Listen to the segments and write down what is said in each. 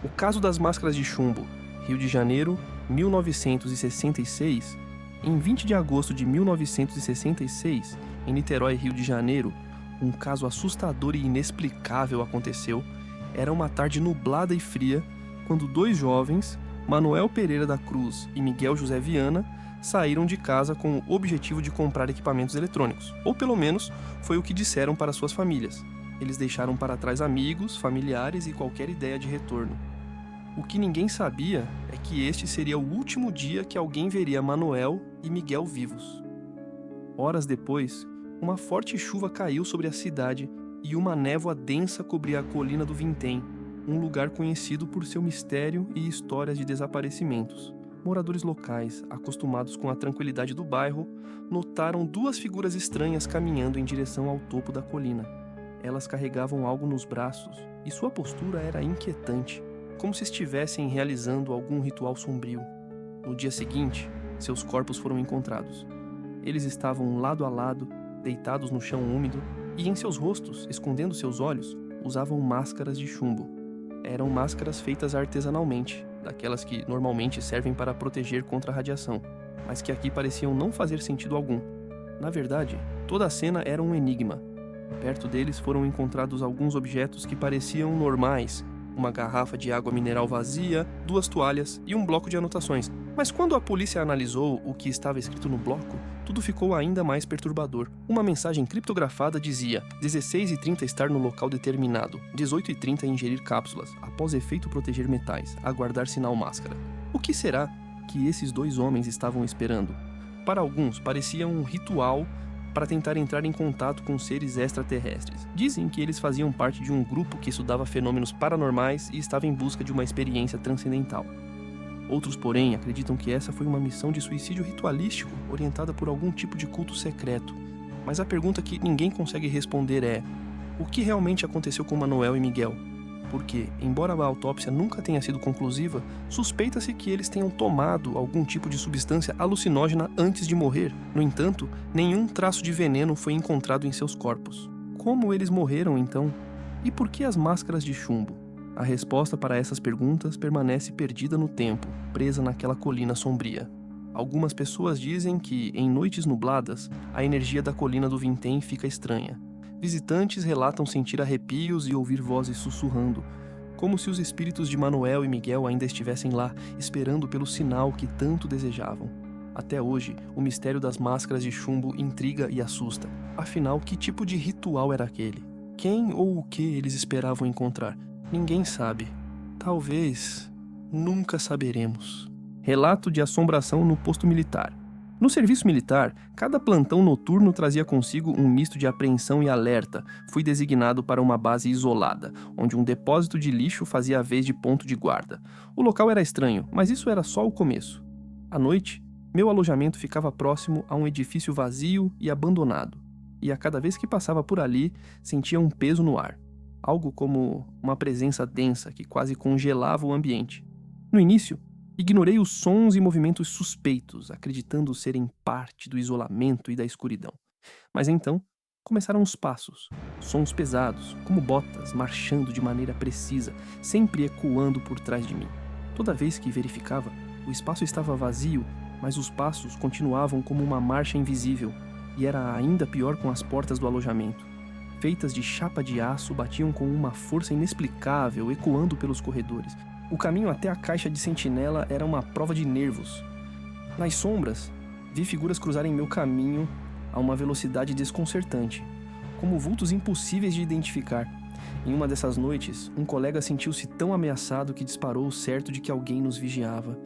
O caso das máscaras de chumbo, Rio de Janeiro, 1966. Em 20 de agosto de 1966, em Niterói, Rio de Janeiro, um caso assustador e inexplicável aconteceu. Era uma tarde nublada e fria, quando dois jovens, Manuel Pereira da Cruz e Miguel José Viana, saíram de casa com o objetivo de comprar equipamentos eletrônicos, ou pelo menos foi o que disseram para suas famílias. Eles deixaram para trás amigos, familiares e qualquer ideia de retorno. O que ninguém sabia é que este seria o último dia que alguém veria Manuel e Miguel vivos. Horas depois, uma forte chuva caiu sobre a cidade e uma névoa densa cobria a colina do Vintém, um lugar conhecido por seu mistério e histórias de desaparecimentos. Moradores locais, acostumados com a tranquilidade do bairro, notaram duas figuras estranhas caminhando em direção ao topo da colina. Elas carregavam algo nos braços e sua postura era inquietante, como se estivessem realizando algum ritual sombrio. No dia seguinte, seus corpos foram encontrados. Eles estavam lado a lado, deitados no chão úmido, e em seus rostos, escondendo seus olhos, usavam máscaras de chumbo. Eram máscaras feitas artesanalmente, daquelas que normalmente servem para proteger contra a radiação, mas que aqui pareciam não fazer sentido algum. Na verdade, toda a cena era um enigma. Perto deles foram encontrados alguns objetos que pareciam normais, uma garrafa de água mineral vazia, duas toalhas e um bloco de anotações. Mas quando a polícia analisou o que estava escrito no bloco, tudo ficou ainda mais perturbador. Uma mensagem criptografada dizia: 16h30 estar no local determinado, 18h30 ingerir cápsulas, após efeito proteger metais, aguardar sinal máscara. O que será que esses dois homens estavam esperando? Para alguns, parecia um ritual para tentar entrar em contato com seres extraterrestres. Dizem que eles faziam parte de um grupo que estudava fenômenos paranormais e estava em busca de uma experiência transcendental. Outros, porém, acreditam que essa foi uma missão de suicídio ritualístico orientada por algum tipo de culto secreto. Mas a pergunta que ninguém consegue responder é: o que realmente aconteceu com Manuel e Miguel? Porque, embora a autópsia nunca tenha sido conclusiva, suspeita-se que eles tenham tomado algum tipo de substância alucinógena antes de morrer. No entanto, nenhum traço de veneno foi encontrado em seus corpos. Como eles morreram, então? E por que as máscaras de chumbo? A resposta para essas perguntas permanece perdida no tempo, presa naquela colina sombria. Algumas pessoas dizem que, em noites nubladas, a energia da colina do Vintém fica estranha. Visitantes relatam sentir arrepios e ouvir vozes sussurrando, como se os espíritos de Manuel e Miguel ainda estivessem lá, esperando pelo sinal que tanto desejavam. Até hoje, o mistério das máscaras de chumbo intriga e assusta. Afinal, que tipo de ritual era aquele? Quem ou o que eles esperavam encontrar? Ninguém sabe. Talvez nunca saberemos. Relato de assombração no posto militar. No serviço militar, cada plantão noturno trazia consigo um misto de apreensão e alerta. Fui designado para uma base isolada, onde um depósito de lixo fazia a vez de ponto de guarda. O local era estranho, mas isso era só o começo. À noite, meu alojamento ficava próximo a um edifício vazio e abandonado, e a cada vez que passava por ali, sentia um peso no ar. Algo como uma presença densa que quase congelava o ambiente. No início, ignorei os sons e movimentos suspeitos, acreditando serem parte do isolamento e da escuridão. Mas então, começaram os passos, sons pesados, como botas marchando de maneira precisa, sempre ecoando por trás de mim. Toda vez que verificava, o espaço estava vazio, mas os passos continuavam como uma marcha invisível, e era ainda pior com as portas do alojamento. Feitas de chapa de aço, batiam com uma força inexplicável, ecoando pelos corredores. O caminho até a caixa de sentinela era uma prova de nervos. Nas sombras, vi figuras cruzarem meu caminho a uma velocidade desconcertante, como vultos impossíveis de identificar. Em uma dessas noites, um colega sentiu-se tão ameaçado que disparou, certo de que alguém nos vigiava.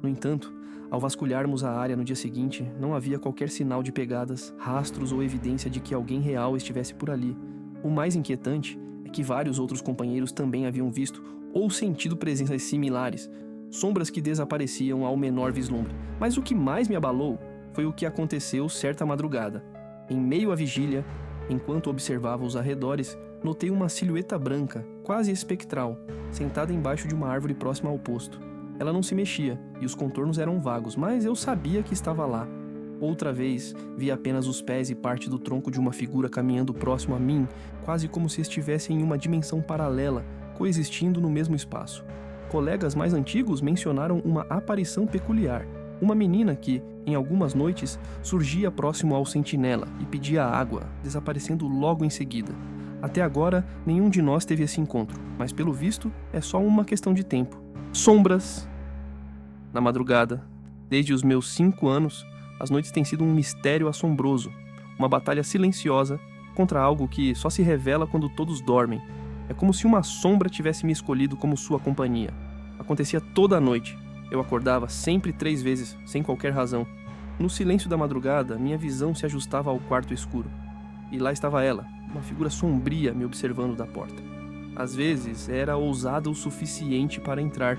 No entanto, ao vasculharmos a área no dia seguinte, não havia qualquer sinal de pegadas, rastros ou evidência de que alguém real estivesse por ali. O mais inquietante é que vários outros companheiros também haviam visto ou sentido presenças similares, sombras que desapareciam ao menor vislumbre. Mas o que mais me abalou foi o que aconteceu certa madrugada. Em meio à vigília, enquanto observava os arredores, notei uma silhueta branca, quase espectral, sentada embaixo de uma árvore próxima ao posto. Ela não se mexia e os contornos eram vagos, mas eu sabia que estava lá. Outra vez, vi apenas os pés e parte do tronco de uma figura caminhando próximo a mim, quase como se estivesse em uma dimensão paralela, coexistindo no mesmo espaço. Colegas mais antigos mencionaram uma aparição peculiar. Uma menina que, em algumas noites, surgia próximo ao sentinela e pedia água, desaparecendo logo em seguida. Até agora, nenhum de nós teve esse encontro, mas pelo visto, é só uma questão de tempo. Sombras. Na madrugada, desde os meus 5 anos, as noites têm sido um mistério assombroso, uma batalha silenciosa contra algo que só se revela quando todos dormem. É como se uma sombra tivesse me escolhido como sua companhia. Acontecia toda a noite. Eu acordava sempre 3 vezes, sem qualquer razão. No silêncio da madrugada, minha visão se ajustava ao quarto escuro. E lá estava ela, uma figura sombria me observando da porta. Às vezes, era ousada o suficiente para entrar,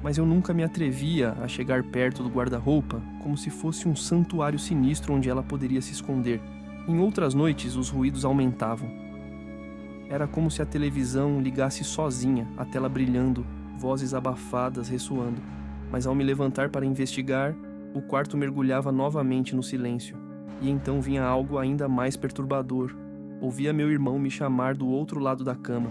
mas eu nunca me atrevia a chegar perto do guarda-roupa, como se fosse um santuário sinistro onde ela poderia se esconder. Em outras noites, os ruídos aumentavam. Era como se a televisão ligasse sozinha, a tela brilhando, vozes abafadas ressoando. Mas ao me levantar para investigar, o quarto mergulhava novamente no silêncio. E então vinha algo ainda mais perturbador. Ouvia meu irmão me chamar do outro lado da cama,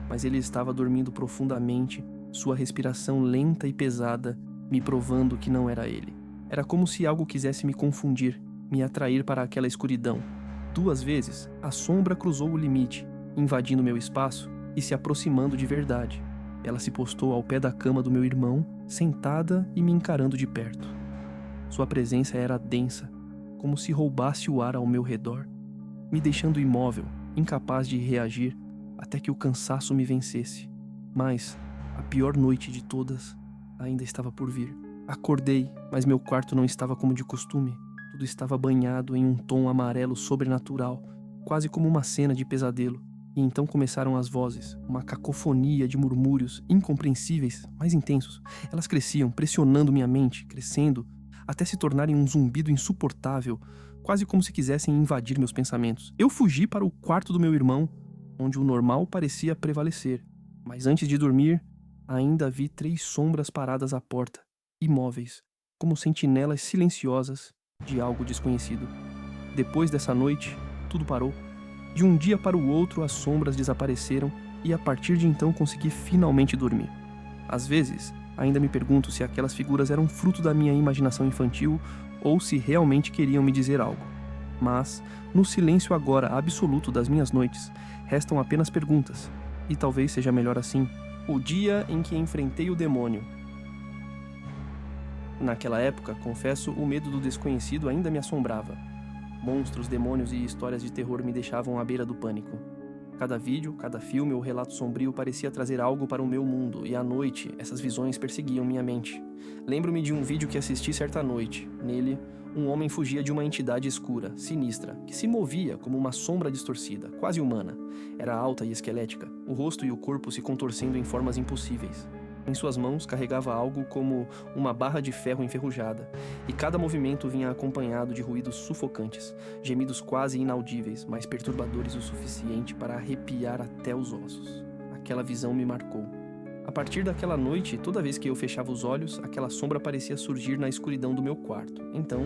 mas ele estava dormindo profundamente, sua respiração lenta e pesada, me provando que não era ele. Era como se algo quisesse me confundir, me atrair para aquela escuridão. 2 vezes, a sombra cruzou o limite, invadindo meu espaço e se aproximando de verdade. Ela se postou ao pé da cama do meu irmão, sentada e me encarando de perto. Sua presença era densa, como se roubasse o ar ao meu redor, me deixando imóvel, incapaz de reagir, até que o cansaço me vencesse. Mas a pior noite de todas ainda estava por vir. Acordei, mas meu quarto não estava como de costume. Tudo estava banhado em um tom amarelo sobrenatural, quase como uma cena de pesadelo. E então começaram as vozes, uma cacofonia de murmúrios incompreensíveis, mais intensos. Elas cresciam, pressionando minha mente, crescendo, até se tornarem um zumbido insuportável, quase como se quisessem invadir meus pensamentos. Eu fugi para o quarto do meu irmão, onde o normal parecia prevalecer. Mas antes de dormir, ainda vi 3 sombras paradas à porta, imóveis, como sentinelas silenciosas de algo desconhecido. Depois dessa noite, tudo parou. De um dia para o outro, as sombras desapareceram e a partir de então consegui finalmente dormir. Às vezes, ainda me pergunto se aquelas figuras eram fruto da minha imaginação infantil ou se realmente queriam me dizer algo. Mas, no silêncio agora absoluto das minhas noites, restam apenas perguntas. E talvez seja melhor assim. O dia em que enfrentei o demônio. Naquela época, confesso, o medo do desconhecido ainda me assombrava. Monstros, demônios e histórias de terror me deixavam à beira do pânico. Cada vídeo, cada filme ou relato sombrio parecia trazer algo para o meu mundo, e à noite, essas visões perseguiam minha mente. Lembro-me de um vídeo que assisti certa noite. Nele, um homem fugia de uma entidade escura, sinistra, que se movia como uma sombra distorcida, quase humana. Era alta e esquelética, o rosto e o corpo se contorcendo em formas impossíveis. Em suas mãos carregava algo como uma barra de ferro enferrujada, e cada movimento vinha acompanhado de ruídos sufocantes, gemidos quase inaudíveis, mas perturbadores o suficiente para arrepiar até os ossos. Aquela visão me marcou. A partir daquela noite, toda vez que eu fechava os olhos, aquela sombra parecia surgir na escuridão do meu quarto. Então,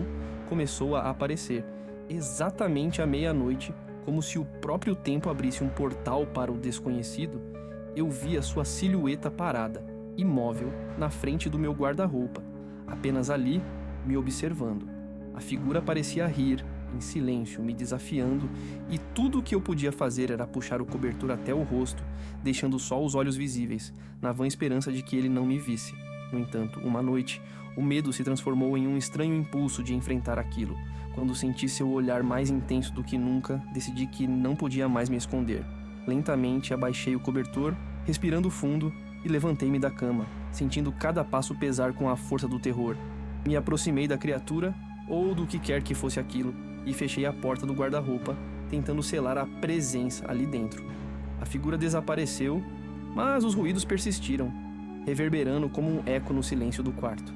começou a aparecer, exatamente à meia-noite, como se o próprio tempo abrisse um portal para o desconhecido. Eu via sua silhueta parada, imóvel, na frente do meu guarda-roupa, apenas ali, me observando. A figura parecia rir, em silêncio, me desafiando, e tudo o que eu podia fazer era puxar o cobertor até o rosto, deixando só os olhos visíveis, na vã esperança de que ele não me visse. No entanto, uma noite, o medo se transformou em um estranho impulso de enfrentar aquilo. Quando senti seu olhar mais intenso do que nunca, decidi que não podia mais me esconder. Lentamente abaixei o cobertor, respirando fundo, e levantei-me da cama, sentindo cada passo pesar com a força do terror. Me aproximei da criatura, ou do que quer que fosse aquilo, e fechei a porta do guarda-roupa, tentando selar a presença ali dentro. A figura desapareceu, mas os ruídos persistiram, reverberando como um eco no silêncio do quarto.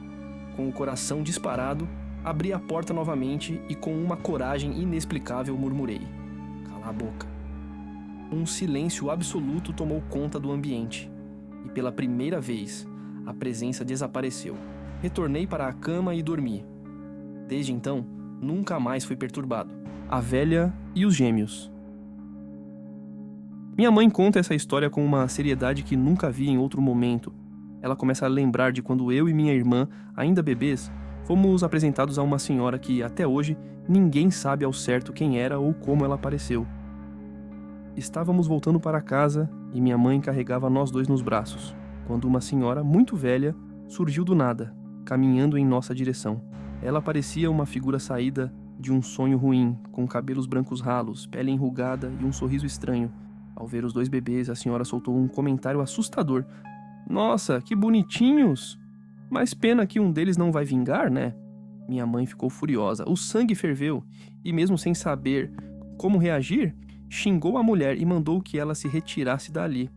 Com o coração disparado, abri a porta novamente e com uma coragem inexplicável murmurei: "Cala a boca." Um silêncio absoluto tomou conta do ambiente. E pela primeira vez, a presença desapareceu. Retornei para a cama e dormi. Desde então, nunca mais fui perturbado. A velha e os gêmeos. Minha mãe conta essa história com uma seriedade que nunca vi em outro momento. Ela começa a lembrar de quando eu e minha irmã, ainda bebês, fomos apresentados a uma senhora que, até hoje, ninguém sabe ao certo quem era ou como ela apareceu. Estávamos voltando para casa e minha mãe carregava nós dois nos braços, quando uma senhora muito velha surgiu do nada, caminhando em nossa direção. Ela parecia uma figura saída de um sonho ruim, com cabelos brancos ralos, pele enrugada e um sorriso estranho. Ao ver os dois bebês, a senhora soltou um comentário assustador. "Nossa, que bonitinhos! Mas pena que um deles não vai vingar, né?" Minha mãe ficou furiosa. O sangue ferveu e, mesmo sem saber como reagir, xingou a mulher e mandou que ela se retirasse dali.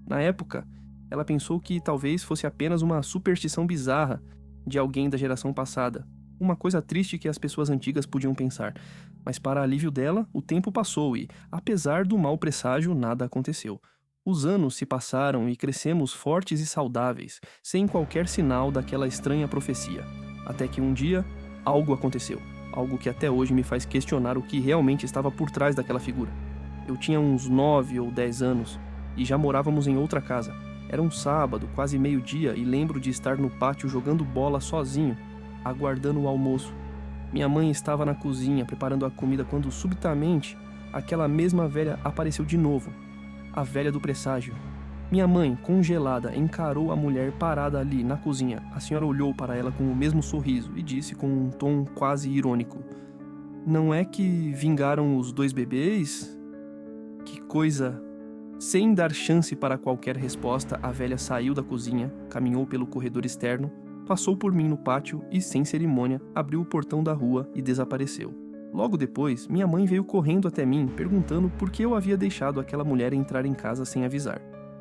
Na época, ela pensou que talvez fosse apenas uma superstição bizarra de alguém da geração passada. Uma coisa triste que as pessoas antigas podiam pensar. Mas, para alívio dela, o tempo passou e, apesar do mau presságio, nada aconteceu. Os anos se passaram e crescemos fortes e saudáveis, sem qualquer sinal daquela estranha profecia. Até que um dia, algo aconteceu. Algo que até hoje me faz questionar o que realmente estava por trás daquela figura. Eu tinha uns 9 ou 10 anos e já morávamos em outra casa. Era um sábado, quase meio-dia, e lembro de estar no pátio jogando bola sozinho, aguardando o almoço. Minha mãe estava na cozinha preparando a comida quando, subitamente, aquela mesma velha apareceu de novo. A velha do presságio. Minha mãe, congelada, encarou a mulher parada ali na cozinha. A senhora olhou para ela com o mesmo sorriso e disse com um tom quase irônico: "Não é que vingaram os dois bebês? Que coisa!" Sem dar chance para qualquer resposta, a velha saiu da cozinha, caminhou pelo corredor externo, passou por mim no pátio e, sem cerimônia, abriu o portão da rua e desapareceu. Logo depois, minha mãe veio correndo até mim, perguntando por que eu havia deixado aquela mulher entrar em casa sem avisar.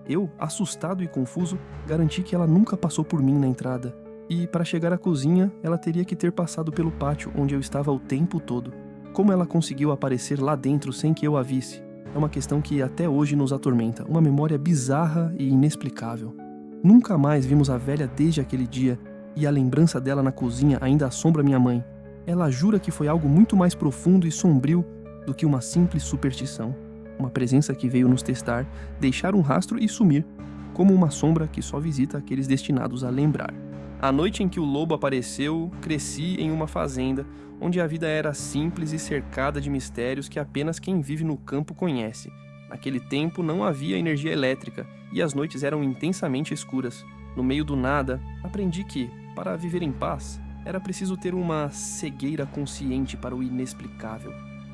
Eu, assustado e confuso, garanti que ela nunca passou por mim na entrada. E, para chegar à cozinha, ela teria que ter passado pelo pátio onde eu estava o tempo todo. Como ela conseguiu aparecer lá dentro sem que eu a visse? É uma questão que até hoje nos atormenta, uma memória bizarra e inexplicável. Nunca mais vimos a velha desde aquele dia, e a lembrança dela na cozinha ainda assombra minha mãe. Ela jura que foi algo muito mais profundo e sombrio do que uma simples superstição. Uma presença que veio nos testar, deixar um rastro e sumir, como uma sombra que só visita aqueles destinados a lembrar. A noite em que o lobo apareceu, cresci em uma fazenda, onde a vida era simples e cercada de mistérios que apenas quem vive no campo conhece. Naquele tempo não havia energia elétrica e as noites eram intensamente escuras. No meio do nada, aprendi que, para viver em paz, era preciso ter uma cegueira consciente para o inexplicável.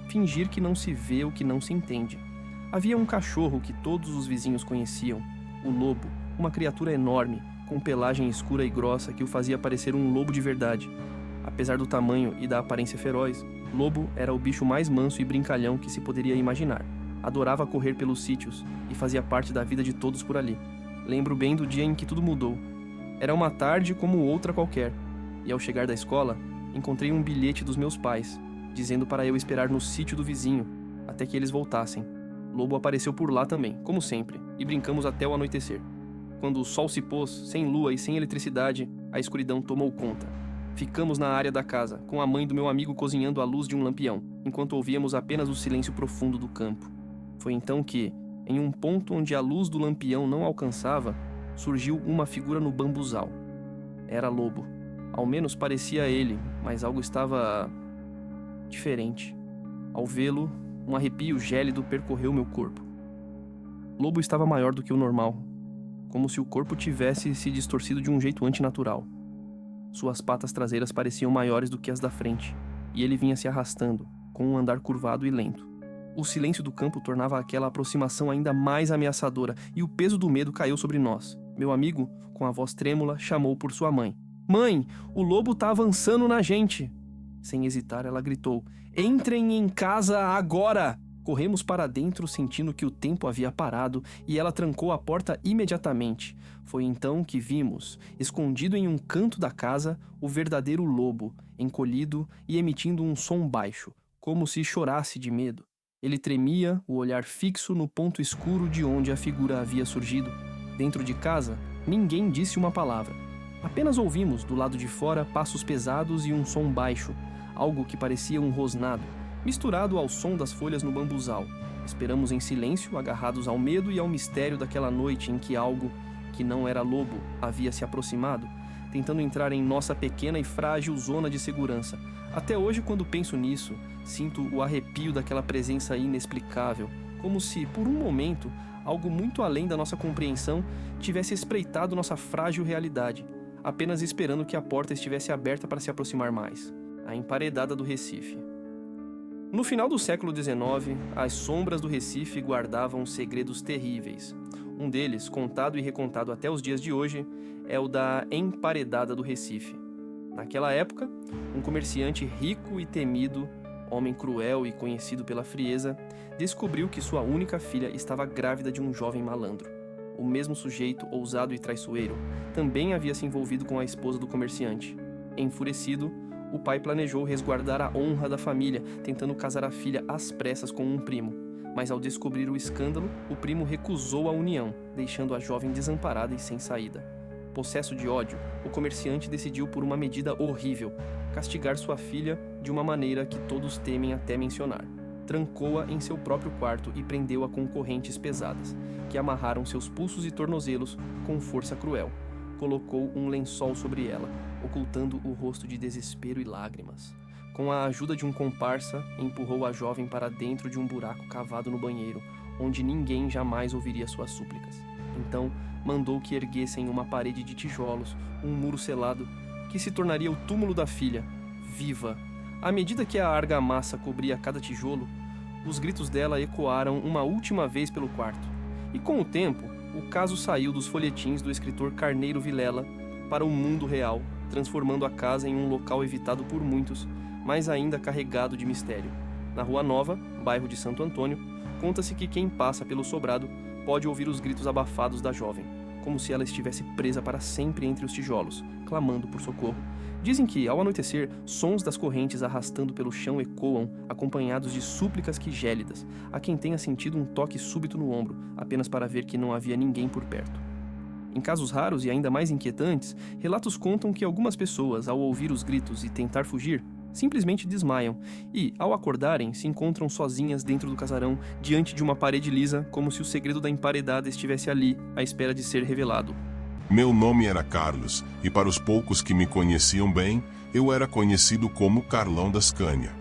Fingir que não se vê o que não se entende. Havia um cachorro que todos os vizinhos conheciam, o lobo, uma criatura enorme, com pelagem escura e grossa que o fazia parecer um lobo de verdade. Apesar do tamanho e da aparência feroz, Lobo era o bicho mais manso e brincalhão que se poderia imaginar. Adorava correr pelos sítios e fazia parte da vida de todos por ali. Lembro bem do dia em que tudo mudou. Era uma tarde como outra qualquer, e ao chegar da escola, encontrei um bilhete dos meus pais, dizendo para eu esperar no sítio do vizinho, até que eles voltassem. Lobo apareceu por lá também, como sempre, e brincamos até o anoitecer. Quando o sol se pôs, sem lua e sem eletricidade, a escuridão tomou conta. Ficamos na área da casa, com a mãe do meu amigo cozinhando à luz de um lampião, enquanto ouvíamos apenas o silêncio profundo do campo. Foi então que, em um ponto onde a luz do lampião não alcançava, surgiu uma figura no bambuzal. Era Lobo. Ao menos parecia ele, mas algo estava diferente. Ao vê-lo, um arrepio gélido percorreu meu corpo. Lobo estava maior do que o normal, como se o corpo tivesse se distorcido de um jeito antinatural. Suas patas traseiras pareciam maiores do que as da frente, e ele vinha se arrastando, com um andar curvado e lento. O silêncio do campo tornava aquela aproximação ainda mais ameaçadora, e o peso do medo caiu sobre nós. Meu amigo, com a voz trêmula, chamou por sua mãe. "Mãe, o lobo tá avançando na gente!" Sem hesitar, ela gritou: "Entrem em casa agora!" Corremos para dentro, sentindo que o tempo havia parado, e ela trancou a porta imediatamente. Foi então que vimos, escondido em um canto da casa, o verdadeiro lobo, encolhido e emitindo um som baixo, como se chorasse de medo. Ele tremia, o olhar fixo no ponto escuro de onde a figura havia surgido. Dentro de casa, ninguém disse uma palavra. Apenas ouvimos, do lado de fora, passos pesados e um som baixo, algo que parecia um rosnado, misturado ao som das folhas no bambuzal. Esperamos em silêncio, agarrados ao medo e ao mistério daquela noite em que algo que não era lobo, havia se aproximado, tentando entrar em nossa pequena e frágil zona de segurança. Até hoje, quando penso nisso, sinto o arrepio daquela presença inexplicável, como se, por um momento, algo muito além da nossa compreensão tivesse espreitado nossa frágil realidade, apenas esperando que a porta estivesse aberta para se aproximar mais. A emparedada do Recife. No final do século XIX, as sombras do Recife guardavam segredos terríveis. Um deles, contado e recontado até os dias de hoje, é o da emparedada do Recife. Naquela época, um comerciante rico e temido, homem cruel e conhecido pela frieza, descobriu que sua única filha estava grávida de um jovem malandro. O mesmo sujeito, ousado e traiçoeiro, também havia se envolvido com a esposa do comerciante. Enfurecido, o pai planejou resguardar a honra da família, tentando casar a filha às pressas com um primo. Mas ao descobrir o escândalo, o primo recusou a união, deixando a jovem desamparada e sem saída. Possesso de ódio, o comerciante decidiu por uma medida horrível, castigar sua filha de uma maneira que todos temem até mencionar. Trancou-a em seu próprio quarto e prendeu-a com correntes pesadas, que amarraram seus pulsos e tornozelos com força cruel. Colocou um lençol sobre ela, ocultando o rosto de desespero e lágrimas. Com a ajuda de um comparsa, empurrou a jovem para dentro de um buraco cavado no banheiro, onde ninguém jamais ouviria suas súplicas. Então, mandou que erguessem uma parede de tijolos, um muro selado, que se tornaria o túmulo da filha, viva. À medida que a argamassa cobria cada tijolo, os gritos dela ecoaram uma última vez pelo quarto. E com o tempo, o caso saiu dos folhetins do escritor Carneiro Vilela para o mundo real, transformando a casa em um local evitado por muitos, mas ainda carregado de mistério. Na Rua Nova, bairro de Santo Antônio, conta-se que quem passa pelo sobrado pode ouvir os gritos abafados da jovem, como se ela estivesse presa para sempre entre os tijolos, clamando por socorro. Dizem que, ao anoitecer, sons das correntes arrastando pelo chão ecoam, acompanhados de súplicas que gélidas, a quem tenha sentido um toque súbito no ombro, apenas para ver que não havia ninguém por perto. Em casos raros e ainda mais inquietantes, relatos contam que algumas pessoas, ao ouvir os gritos e tentar fugir, simplesmente desmaiam e, ao acordarem, se encontram sozinhas dentro do casarão, diante de uma parede lisa, como se o segredo da emparedada estivesse ali, à espera de ser revelado. Meu nome era Carlos, e para os poucos que me conheciam bem, eu era conhecido como Carlão da Scania.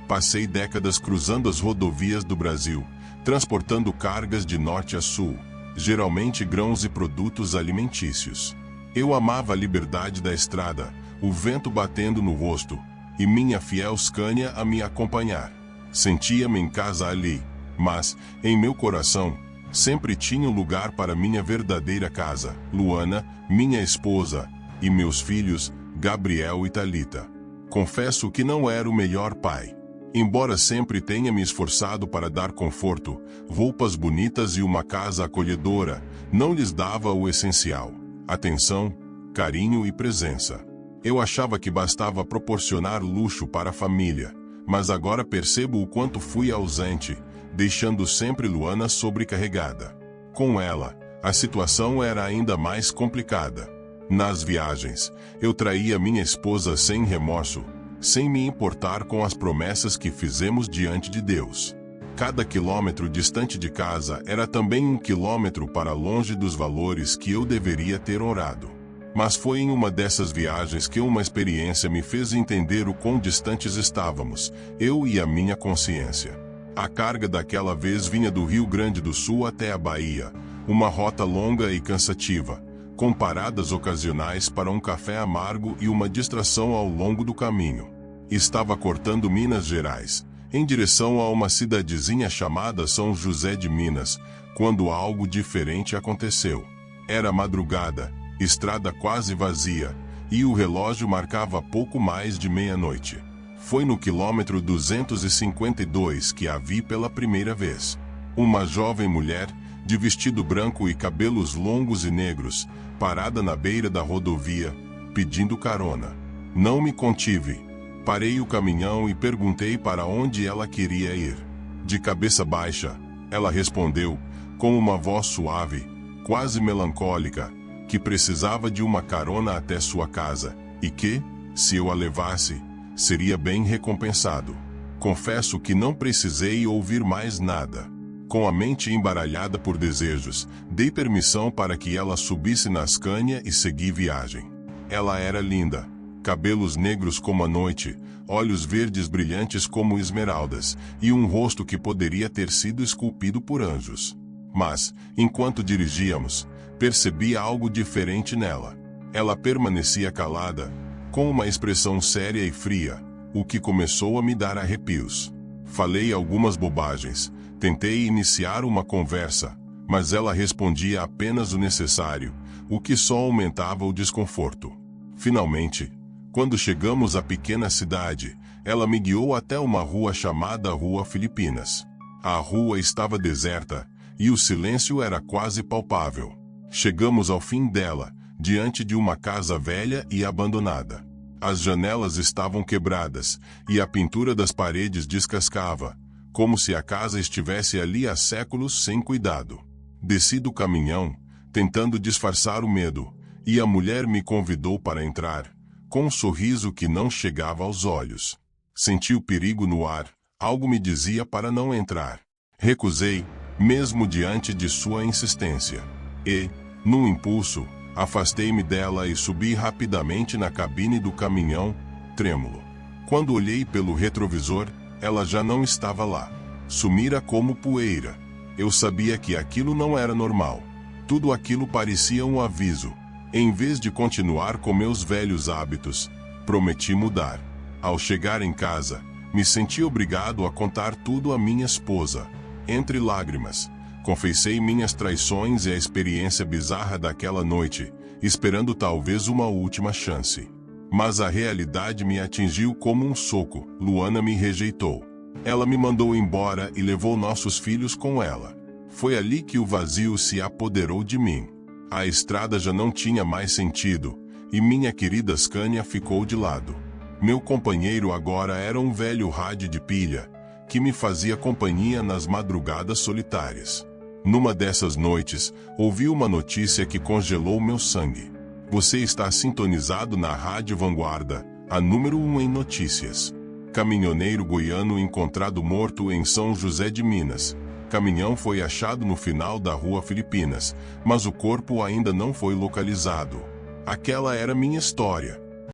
Passei décadas cruzando as rodovias do Brasil, transportando cargas de norte a sul, geralmente grãos e produtos alimentícios. Eu amava a liberdade da estrada, o vento batendo no rosto, e minha fiel Scania a me acompanhar. Sentia-me em casa ali, mas, em meu coração, sempre tinha um lugar para minha verdadeira casa, Luana, minha esposa, e meus filhos, Gabriel e Thalita. Confesso que não era o melhor pai. Embora sempre tenha me esforçado para dar conforto, roupas bonitas e uma casa acolhedora, não lhes dava o essencial: atenção, carinho e presença. Eu achava que bastava proporcionar luxo para a família, mas agora percebo o quanto fui ausente, deixando sempre Luana sobrecarregada. Com ela, a situação era ainda mais complicada. Nas viagens, eu traía minha esposa sem remorso, sem me importar com as promessas que fizemos diante de Deus. Cada quilômetro distante de casa era também um quilômetro para longe dos valores que eu deveria ter honrado. Mas foi em uma dessas viagens que uma experiência me fez entender o quão distantes estávamos, eu e a minha consciência. A carga daquela vez vinha do Rio Grande do Sul até a Bahia, uma rota longa e cansativa, com paradas ocasionais para um café amargo e uma distração ao longo do caminho. Estava cortando Minas Gerais, em direção a uma cidadezinha chamada São José de Minas, quando algo diferente aconteceu. Era madrugada, estrada quase vazia, e o relógio marcava pouco mais de meia-noite. Foi no quilômetro 252 que a vi pela primeira vez. Uma jovem mulher, de vestido branco e cabelos longos e negros, parada na beira da rodovia, pedindo carona. Não me contive. Parei o caminhão e perguntei para onde ela queria ir. De cabeça baixa, ela respondeu, com uma voz suave, quase melancólica, que precisava de uma carona até sua casa, e que, se eu a levasse, seria bem recompensado. Confesso que não precisei ouvir mais nada. Com a mente embaralhada por desejos, dei permissão para que ela subisse na Scania e segui viagem. Ela era linda. Cabelos negros como a noite, olhos verdes brilhantes como esmeraldas, e um rosto que poderia ter sido esculpido por anjos. Mas, enquanto dirigíamos, percebi algo diferente nela. Ela permanecia calada, com uma expressão séria e fria, o que começou a me dar arrepios. Falei algumas bobagens, tentei iniciar uma conversa, mas ela respondia apenas o necessário, o que só aumentava o desconforto. Finalmente, quando chegamos à pequena cidade, ela me guiou até uma rua chamada Rua Filipinas. A rua estava deserta, e o silêncio era quase palpável. Chegamos ao fim dela, diante de uma casa velha e abandonada. As janelas estavam quebradas, e a pintura das paredes descascava, como se a casa estivesse ali há séculos sem cuidado. Desci do caminhão, tentando disfarçar o medo, e a mulher me convidou para entrar, com um sorriso que não chegava aos olhos. Senti o perigo no ar, algo me dizia para não entrar. Recusei, mesmo diante de sua insistência. E, num impulso, afastei-me dela e subi rapidamente na cabine do caminhão, trêmulo. Quando olhei pelo retrovisor, ela já não estava lá. Sumira como poeira. Eu sabia que aquilo não era normal. Tudo aquilo parecia um aviso. Em vez de continuar com meus velhos hábitos, prometi mudar. Ao chegar em casa, me senti obrigado a contar tudo à minha esposa. Entre lágrimas, confessei minhas traições e a experiência bizarra daquela noite, esperando talvez uma última chance. Mas a realidade me atingiu como um soco. Luana me rejeitou. Ela me mandou embora e levou nossos filhos com ela. Foi ali que o vazio se apoderou de mim. A estrada já não tinha mais sentido, e minha querida Scania ficou de lado. Meu companheiro agora era um velho rádio de pilha, que me fazia companhia nas madrugadas solitárias. Numa dessas noites, ouvi uma notícia que congelou meu sangue. Você está sintonizado na Rádio Vanguarda, a número 1 em notícias. Caminhoneiro goiano encontrado morto em São José de Minas. Caminhão foi achado no final da Rua Filipinas, mas o corpo ainda não foi localizado. Aquela era minha história.